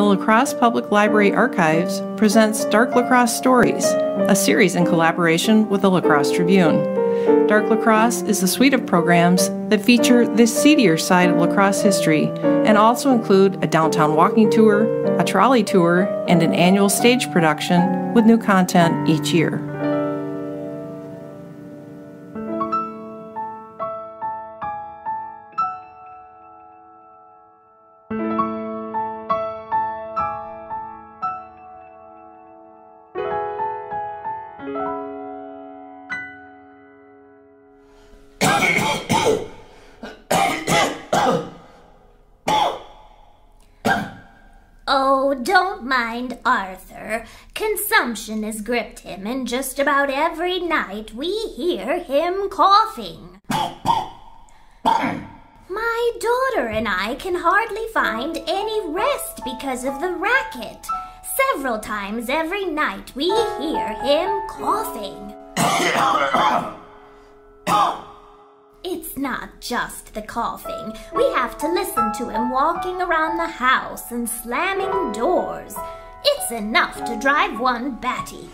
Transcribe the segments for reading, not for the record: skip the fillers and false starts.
the La Crosse Public Library Archives presents Dark La Crosse Stories, a series in collaboration with the La Crosse Tribune. Dark La Crosse is a suite of programs that feature the seedier side of La Crosse history and also include a downtown walking tour, a trolley tour, and an annual stage production with new content each year. Oh, don't mind Arthur. Consumption has gripped him, and just about every night we hear him coughing. My daughter and I can hardly find any rest because of the racket. Several times every night we hear him coughing. It's not just the coughing. We have to listen to him walking around the house and slamming doors. It's enough to drive one batty.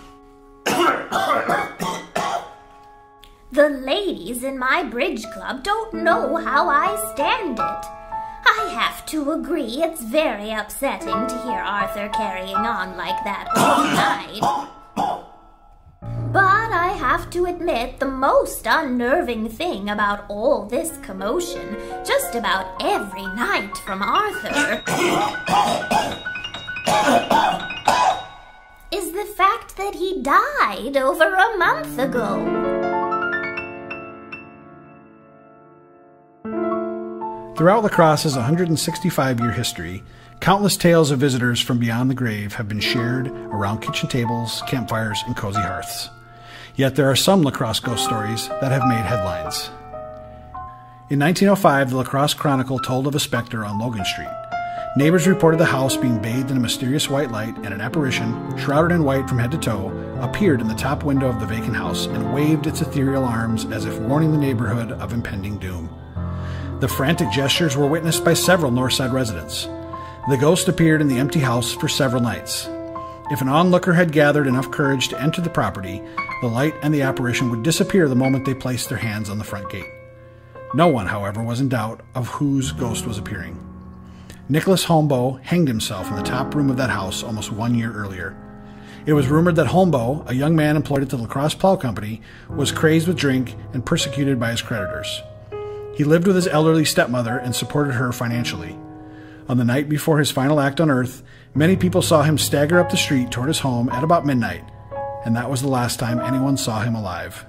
The ladies in my bridge club don't know how I stand it. I have to agree it's very upsetting to hear Arthur carrying on like that all night. But I have to admit the most unnerving thing about all this commotion, just about every night from Arthur, is the fact that he died over a month ago. Throughout La Crosse's 165-year history, countless tales of visitors from beyond the grave have been shared around kitchen tables, campfires, and cozy hearths. Yet there are some La Crosse ghost stories that have made headlines. In 1905, the La Crosse Chronicle told of a specter on Logan Street. Neighbors reported the house being bathed in a mysterious white light, and an apparition, shrouded in white from head to toe, appeared in the top window of the vacant house and waved its ethereal arms as if warning the neighborhood of impending doom. The frantic gestures were witnessed by several Northside residents. The ghost appeared in the empty house for several nights. If an onlooker had gathered enough courage to enter the property, the light and the apparition would disappear the moment they placed their hands on the front gate. No one, however, was in doubt of whose ghost was appearing. Nicholas Holmboe hanged himself in the top room of that house almost 1 year earlier. It was rumored that Holmboe, a young man employed at the La Crosse Plow Company, was crazed with drink and persecuted by his creditors. He lived with his elderly stepmother and supported her financially. On the night before his final act on Earth, many people saw him stagger up the street toward his home at about midnight, and that was the last time anyone saw him alive.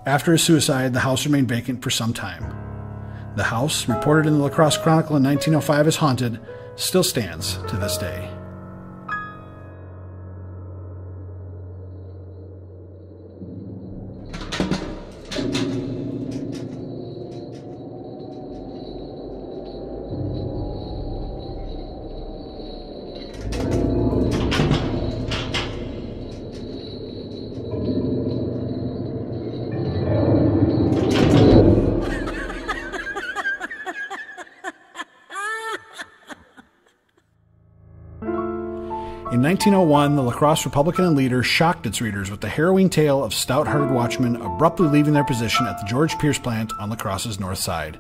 After his suicide, the house remained vacant for some time. The house, reported in the La Crosse Chronicle in 1905 as haunted, still stands to this day. In 1901, the La Crosse Republican and Leader shocked its readers with the harrowing tale of stout-hearted watchmen abruptly leaving their position at the George Pierce plant on La Crosse's north side.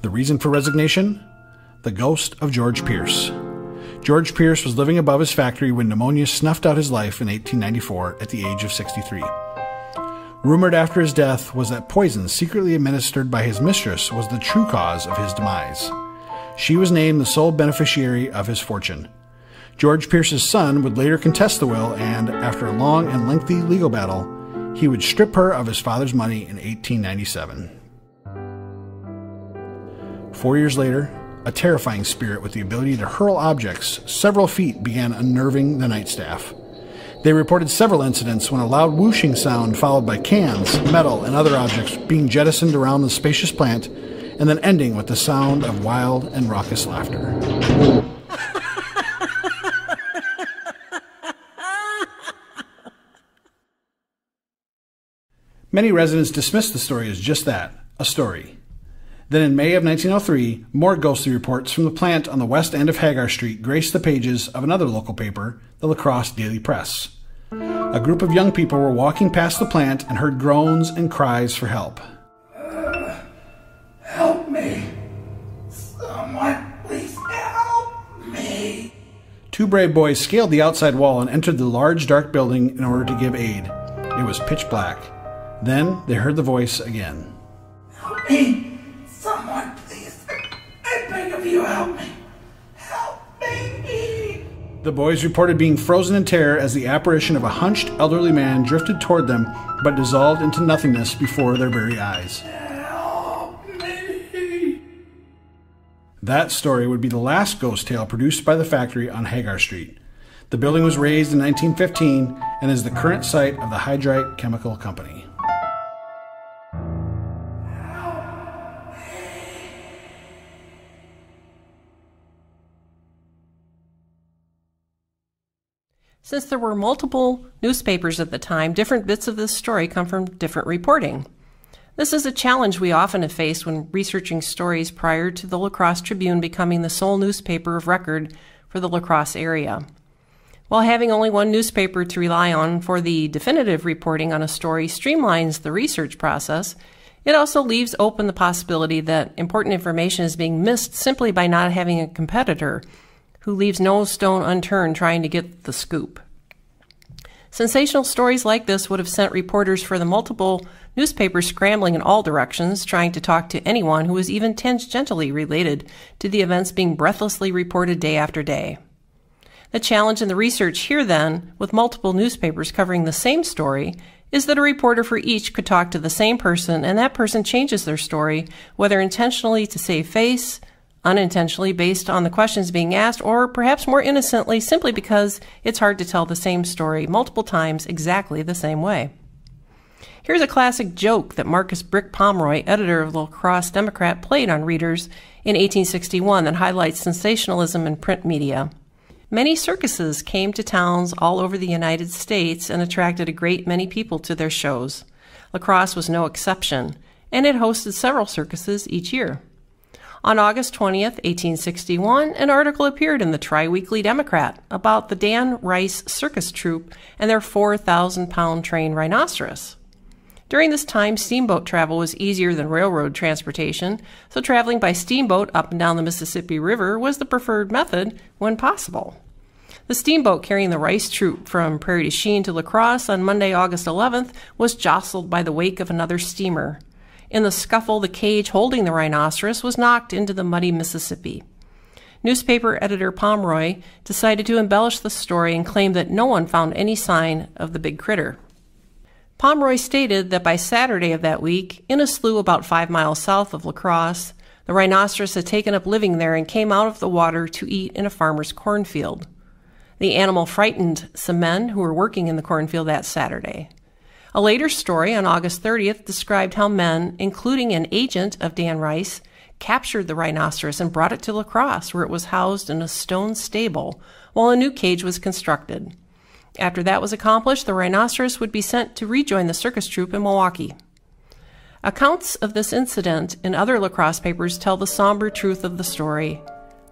The reason for resignation? The ghost of George Pierce. George Pierce was living above his factory when pneumonia snuffed out his life in 1894 at the age of 63. Rumored after his death was that poison secretly administered by his mistress was the true cause of his demise. She was named the sole beneficiary of his fortune. George Pierce's son would later contest the will, and after a long and lengthy legal battle, he would strip her of his father's money in 1897. 4 years later, a terrifying spirit with the ability to hurl objects several feet began unnerving the night staff. They reported several incidents when a loud whooshing sound followed by cans, metal, and other objects being jettisoned around the spacious plant, and then ending with the sound of wild and raucous laughter. Many residents dismissed the story as just that, a story. Then in May of 1903, more ghostly reports from the plant on the west end of Hagar Street graced the pages of another local paper, the La Crosse Daily Press. A group of young people were walking past the plant and heard groans and cries for help. Help me! Someone please help me! Two brave boys scaled the outside wall and entered the large dark building in order to give aid. It was pitch black. Then they heard the voice again. Help me! Someone please! I beg of you, help me! Help me! The boys reported being frozen in terror as the apparition of a hunched elderly man drifted toward them but dissolved into nothingness before their very eyes. Help me! That story would be the last ghost tale produced by the factory on Hagar Street. The building was razed in 1915 and is the current site of the Hydrite Chemical Company. Since there were multiple newspapers at the time, different bits of this story come from different reporting. This is a challenge we often have faced when researching stories prior to the La Crosse Tribune becoming the sole newspaper of record for the La Crosse area. While having only one newspaper to rely on for the definitive reporting on a story streamlines the research process, it also leaves open the possibility that important information is being missed simply by not having a competitor who leaves no stone unturned trying to get the scoop. Sensational stories like this would have sent reporters for the multiple newspapers scrambling in all directions, trying to talk to anyone who was even tangentially related to the events being breathlessly reported day after day. The challenge in the research here, then, with multiple newspapers covering the same story, is that a reporter for each could talk to the same person, and that person changes their story, whether intentionally to save face, unintentionally based on the questions being asked, or perhaps more innocently simply because it's hard to tell the same story multiple times exactly the same way. Here's a classic joke that Marcus Brick Pomeroy, editor of the La Crosse Democrat, played on readers in 1861 that highlights sensationalism in print media. Many circuses came to towns all over the United States and attracted a great many people to their shows. La Crosse was no exception, and it hosted several circuses each year. On August 20th, 1861, an article appeared in the Tri-Weekly Democrat about the Dan Rice Circus Troupe and their 4,000-pound trained rhinoceros. During this time, steamboat travel was easier than railroad transportation, so traveling by steamboat up and down the Mississippi River was the preferred method when possible. The steamboat carrying the Rice Troupe from Prairie du Chien to La Crosse on Monday, August 11th, was jostled by the wake of another steamer. In the scuffle, the cage holding the rhinoceros was knocked into the muddy Mississippi. Newspaper editor Pomeroy decided to embellish the story and claimed that no one found any sign of the big critter. Pomeroy stated that by Saturday of that week, in a slough about 5 miles south of La Crosse, the rhinoceros had taken up living there and came out of the water to eat in a farmer's cornfield. The animal frightened some men who were working in the cornfield that Saturday. A later story on August 30th described how men, including an agent of Dan Rice, captured the rhinoceros and brought it to La Crosse, where it was housed in a stone stable while a new cage was constructed. After that was accomplished, the rhinoceros would be sent to rejoin the circus troupe in Milwaukee. Accounts of this incident in other La Crosse papers tell the somber truth of the story.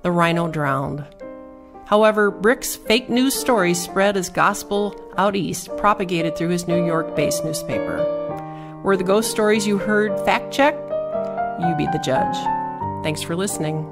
The rhino drowned. However, Brick's fake news stories spread as gospel out east, propagated through his New York-based newspaper. Were the ghost stories you heard fact-checked? You be the judge. Thanks for listening.